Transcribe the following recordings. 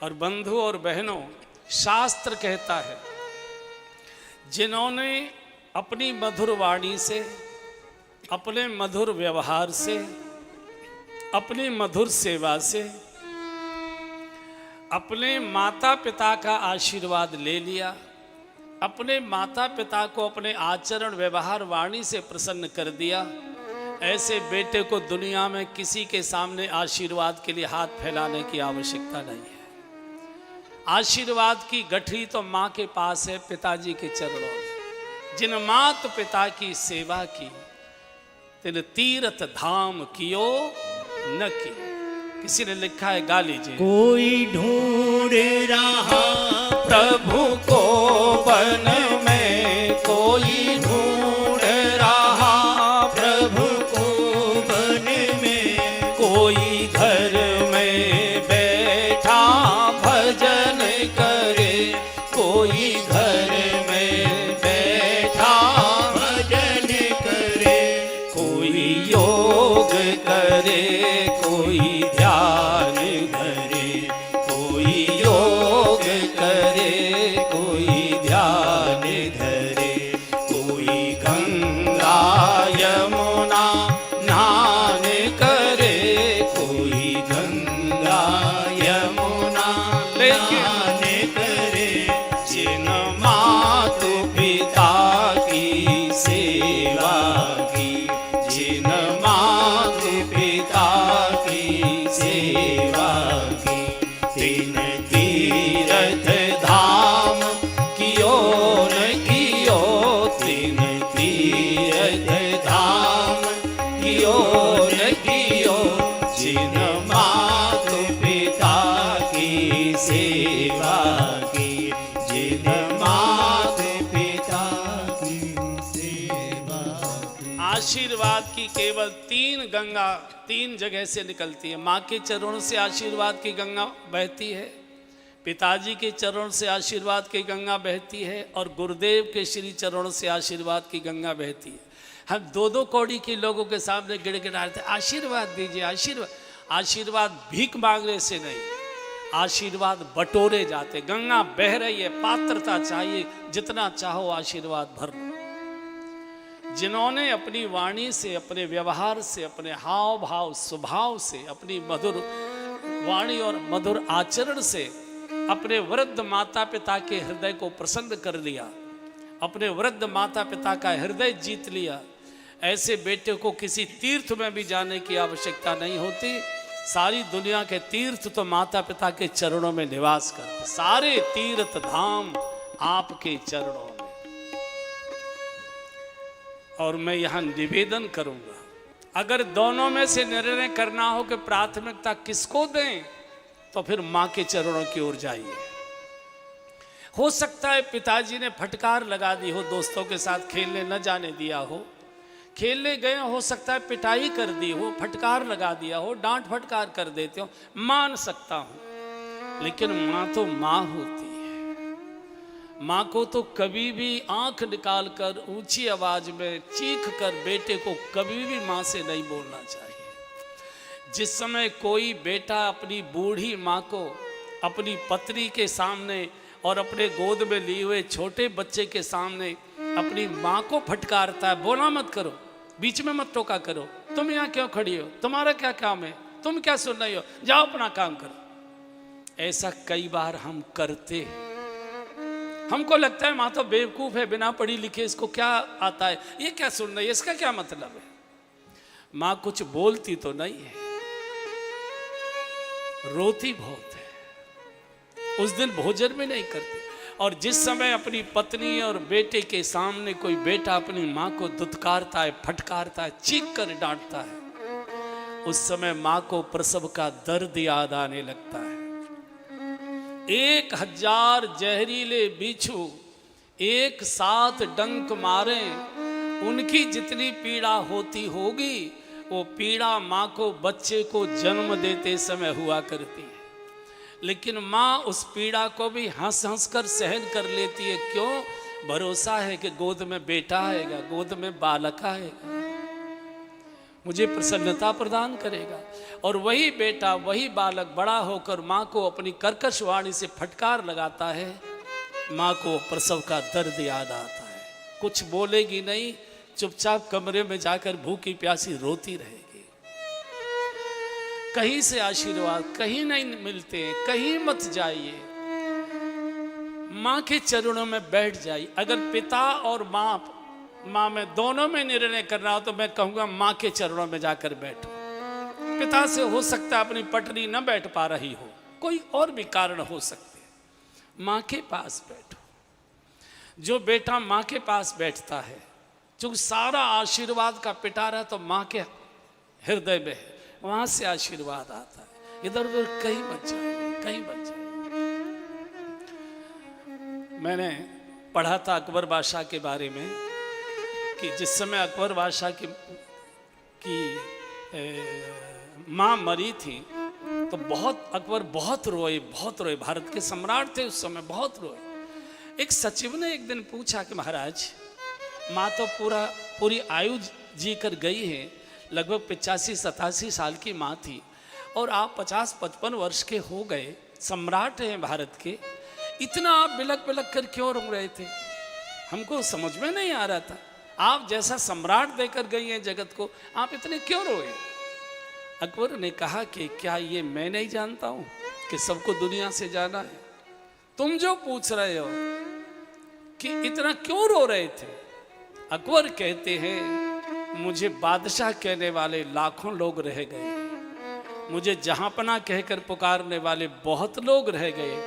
और बंधु और बहनों, शास्त्र कहता है जिन्होंने अपनी मधुर वाणी से, अपने मधुर व्यवहार से, अपनी मधुर सेवा से अपने माता पिता का आशीर्वाद ले लिया, अपने माता पिता को अपने आचरण व्यवहार वाणी से प्रसन्न कर दिया, ऐसे बेटे को दुनिया में किसी के सामने आशीर्वाद के लिए हाथ फैलाने की आवश्यकता नहीं है। आशीर्वाद की गठरी तो माँ के पास है, पिताजी के चरणों में। जिन मात पिता की सेवा की, तिन तीर्थ धाम कियो न की। किसी ने लिखा है, गा लीजिए। कोई ढूंढ रहा प्रभु को वन में, कोई ढूंढ रहा प्रभु को वन में, कोई घर में बैठा भजन करे, कोई घर में बैठा भजन करे, कोई योग करे, कोई ध्यान करे, कोई योग करे, कोई ध्यान धरे, कोई गंगा यमुना स्नान करे, कोई गंगा यमुना स्नान करे, जिन मातु पिता की सेवा की, जिन मातु पिता की सेवा की, तिन तीर्थ धाम कियो न कियो, तिन तीर्थ धाम कियो न कियो, जिन मातु पिता की सेवा की, जिन मातु पिता की सेवा की। आशीर्वाद की केवल तीन गंगा तीन जगह से निकलती है। माँ के चरणों से आशीर्वाद की गंगा बहती है, पिताजी के चरणों से आशीर्वाद की गंगा बहती है, और गुरुदेव के श्री चरणों से आशीर्वाद की गंगा बहती है। हम दो दो कौड़ी के लोगों के सामने गिड़गिड़ाते हैं, आशीर्वाद दीजिए, आशीर्वाद। आशीर्वाद भीख मांगने से नहीं, आशीर्वाद बटोरे जाते। गंगा बह रही है, पात्रता चाहिए, जितना चाहो आशीर्वाद भर लो। जिन्होंने अपनी वाणी से, अपने व्यवहार से, अपने हाव भाव स्वभाव से, अपनी मधुर वाणी और मधुर आचरण से अपने वृद्ध माता पिता के हृदय को प्रसन्न कर लिया, अपने वृद्ध माता पिता का हृदय जीत लिया, ऐसे बेटे को किसी तीर्थ में भी जाने की आवश्यकता नहीं होती। सारी दुनिया के तीर्थ तो माता पिता के चरणों में निवास करते, सारे तीर्थ धाम आपके चरणों में। और मैं यहां निवेदन करूंगा, अगर दोनों में से निर्णय करना हो कि प्राथमिकता किसको दें, तो फिर मां के चरणों की ओर जाइए। हो सकता है पिताजी ने फटकार लगा दी हो, दोस्तों के साथ खेलने न जाने दिया हो, खेलने गए हो सकता है पिटाई कर दी हो, फटकार लगा दिया हो, डांट फटकार कर देते हो, मान सकता हूं। लेकिन मां तो मां होती है। माँ को तो कभी भी आंख निकालकर ऊंची आवाज में चीख कर बेटे को कभी भी माँ से नहीं बोलना चाहिए। जिस समय कोई बेटा अपनी बूढ़ी माँ को अपनी पत्नी के सामने और अपने गोद में लिए हुए छोटे बच्चे के सामने अपनी माँ को फटकारता है, बोला मत करो, बीच में मत टोका करो, तुम यहाँ क्यों खड़ी हो, तुम्हारा क्या काम है, तुम क्या सुन रही हो, जाओ अपना काम करो। ऐसा कई बार हम करते हैं। हमको लगता है माँ तो बेवकूफ़ है, बिना पढ़ी लिखे इसको क्या आता है, ये क्या सुन रही है, इसका क्या मतलब है। माँ कुछ बोलती तो नहीं है, रोती बहुत है, उस दिन भोजन भी नहीं करती। और जिस समय अपनी पत्नी और बेटे के सामने कोई बेटा अपनी माँ को दुत्कारता है, फटकारता है, चीख कर डांटता है, उस समय माँ को प्रसव का दर्द याद आने लगता है। 1000 जहरीले बिच्छू एक साथ डंक मारे, उनकी जितनी पीड़ा होती होगी वो पीड़ा माँ को बच्चे को जन्म देते समय हुआ करती है। लेकिन माँ उस पीड़ा को भी हंस हंस कर सहन कर लेती है। क्यों? भरोसा है कि गोद में बेटा आएगा, गोद में बालक आएगा। मुझे प्रसन्नता प्रदान करेगा। और वही बेटा, वही बालक बड़ा होकर माँ को अपनी कर्कश वाणी से फटकार लगाता है। माँ को प्रसव का दर्द याद आता है, कुछ बोलेगी नहीं, चुपचाप कमरे में जाकर भूखी प्यासी रोती रहेगी। कहीं से आशीर्वाद कहीं नहीं मिलते, कहीं मत जाइए, माँ के चरणों में बैठ जाइए। अगर पिता और माँ में दोनों में निर्णय करना हो तो मैं कहूँगा माँ के चरणों में जाकर बैठो। पिता से हो सकता है अपनी पटरी न बैठ पा रही हो, कोई और भी कारण हो सकते, माँ के पास बैठो। जो बेटा माँ के पास बैठता है, जो सारा आशीर्वाद का पिटारा तो माँ के हृदय में है, वहाँ से आशीर्वाद आता है। इधर उधर कहीं मत जाइए, कहीं मत जाइए। मैंने पढ़ा था अकबर बादशाह के बारे में कि जिस समय अकबर बादशाह की माँ मरी थी तो अकबर बहुत रोए, बहुत रोए। भारत के सम्राट थे उस समय, बहुत रोए। एक सचिव ने एक दिन पूछा कि महाराज, माँ तो पूरी आयु जी कर गई है, लगभग 85-87 साल की माँ थी, और आप 50-55 वर्ष के हो गए, सम्राट हैं भारत के, इतना आप बिलक बिलक कर क्यों रो रहे थे? हमको समझ में नहीं आ रहा था। आप जैसा सम्राट देकर गई हैं जगत को, आप इतने क्यों रोए? अकबर ने कहा कि क्या ये मैं नहीं जानता हूँ कि सबको दुनिया से जाना है? तुम जो पूछ रहे हो कि इतना क्यों रो रहे थे, अकबर कहते हैं मुझे बादशाह कहने वाले लाखों लोग रह गए, मुझे जहांपना कहकर पुकारने वाले बहुत लोग रह गए,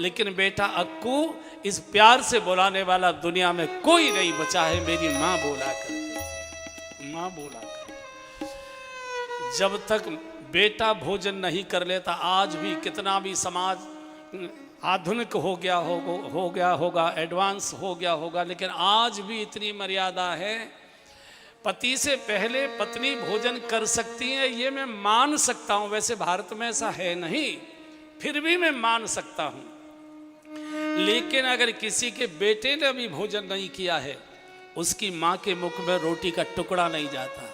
लेकिन बेटा अक्कू, इस प्यार से बुलाने वाला दुनिया में कोई नहीं बचा है। मेरी माँ बोला करती, माँ बोला करती। जब तक बेटा भोजन नहीं कर लेता, आज भी कितना भी समाज आधुनिक हो गया होगा, एडवांस हो गया होगा, लेकिन आज भी इतनी मर्यादा है, पति से पहले पत्नी भोजन कर सकती है, ये मैं मान सकता हूँ। वैसे भारत में ऐसा है नहीं, फिर भी मैं मान सकता हूँ। लेकिन अगर किसी के बेटे ने भी भोजन नहीं किया है, उसकी माँ के मुख में रोटी का टुकड़ा नहीं जाता।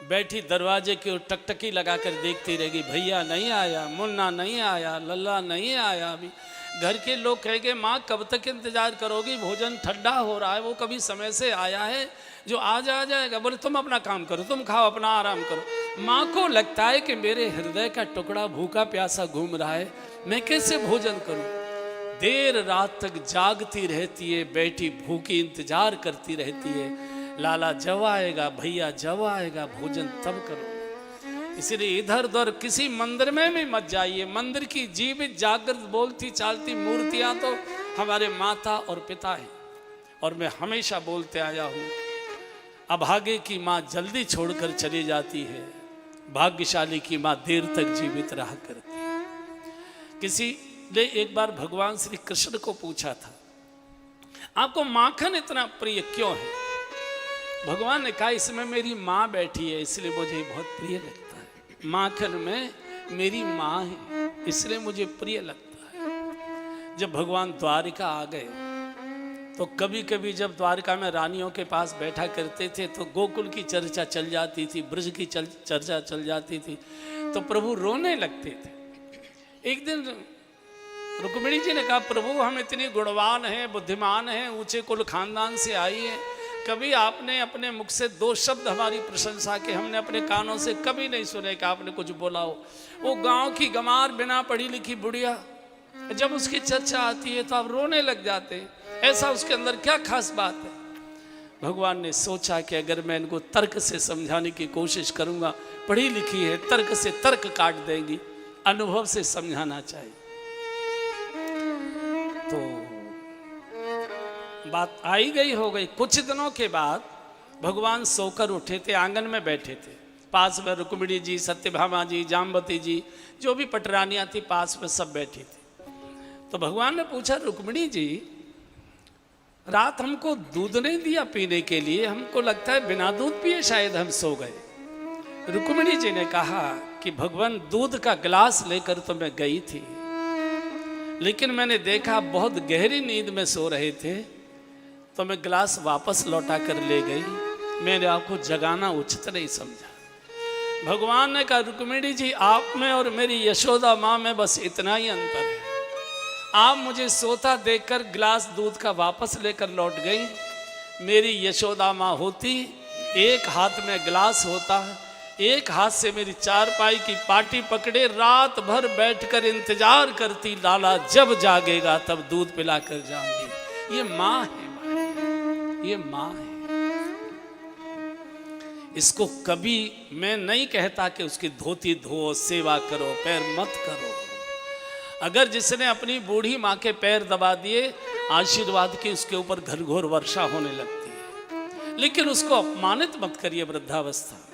बैठी दरवाजे की ओर टकटकी लगाकर देखती रहेगी, भैया नहीं आया, मुन्ना नहीं आया, लल्ला नहीं आया। अभी घर के लोग कहेंगे माँ कब तक इंतजार करोगी, भोजन ठंडा हो रहा है, वो कभी समय से आया है जो आज आ जाएगा। बोले तुम अपना काम करो, तुम खाओ, अपना आराम करो। माँ को लगता है कि मेरे हृदय का टुकड़ा भूखा प्यासा घूम रहा है, मैं कैसे भोजन करूं? देर रात तक जागती रहती है, बैठी भूखी इंतजार करती रहती है, लाला जब आएगा, भैया जब आएगा, भोजन तब करो। इसलिए इधर उधर किसी मंदिर में भी मत जाइए। मंदिर की जीवित जागृत बोलती चालती मूर्तियां तो हमारे माता और पिता हैं, और मैं हमेशा बोलते आया हूँ, अभागे की माँ जल्दी छोड़कर चली जाती है, भाग्यशाली की माँ देर तक जीवित रहा करती है। किसी ने एक बार भगवान श्री कृष्ण को पूछा था, आपको माखन इतना प्रिय क्यों है? भगवान ने कहा, इसमें मेरी माँ बैठी है इसलिए मुझे बहुत प्रिय लगता है। माखन में मेरी माँ है इसलिए मुझे प्रिय लगता है। जब भगवान द्वारिका आ गए तो कभी कभी जब द्वारिका में रानियों के पास बैठा करते थे तो गोकुल की चर्चा चल जाती थी, ब्रज की चर्चा चल जाती थी, तो प्रभु रोने लगते थे। एक दिन रुक्मिणी जी ने कहा, प्रभु हम इतनी गुणवान हैं, बुद्धिमान हैं, ऊंचे कुल खानदान से आई हैं, कभी आपने अपने मुख से 2 शब्द हमारी प्रशंसा के हमने अपने कानों से कभी नहीं सुने कि आपने कुछ बोला हो। वो गांव की गमार बिना पढ़ी लिखी बुढ़िया, जब उसकी चर्चा आती है तो आप रोने लग जाते हैं। ऐसा उसके अंदर क्या खास बात है? भगवान ने सोचा कि अगर मैं इनको तर्क से समझाने की कोशिश करूंगा, पढ़ी लिखी है, तर्क से तर्क काट देंगी, अनुभव से समझाना चाहिए। तो बात आई गई हो गई। कुछ दिनों के बाद भगवान सोकर उठे थे, आंगन में बैठे थे, पास में रुक्मिणी जी, सत्यभामा जी, जाम्बती जी, जो भी पटरानियां थी पास में सब बैठी थी। तो भगवान ने पूछा, रुक्मिणी जी रात हमको दूध नहीं दिया पीने के लिए, हमको लगता है बिना दूध पिए शायद हम सो गए। रुक्मिणी जी ने कहा कि भगवान दूध का गिलास लेकर तो मैं गई थी, लेकिन मैंने देखा बहुत गहरी नींद में सो रहे थे, तो मैं गिलास वापस लौटा कर ले गई। मैंने आपको जगाना उचित नहीं समझा। भगवान ने कहा रुक्मिणी जी आप में और मेरी यशोदा माँ में बस इतना ही अंतर है। आप मुझे सोता देखकर गिलास दूध का वापस लेकर लौट गई। मेरी यशोदा माँ होती एक हाथ में गिलास होता, एक हाथ से मेरी चारपाई की पाटी पकड़े रात भर बैठकर इंतजार करती, लाला जब जागेगा तब दूध पिला कर जाऊंगी। ये माँ है, ये माँ है। इसको कभी मैं नहीं कहता कि उसकी धोती धो, सेवा करो, पैर मत करो। अगर जिसने अपनी बूढ़ी माँ के पैर दबा दिए, आशीर्वाद की उसके ऊपर घनघोर वर्षा होने लगती है। लेकिन उसको अपमानित मत करिए वृद्धावस्था।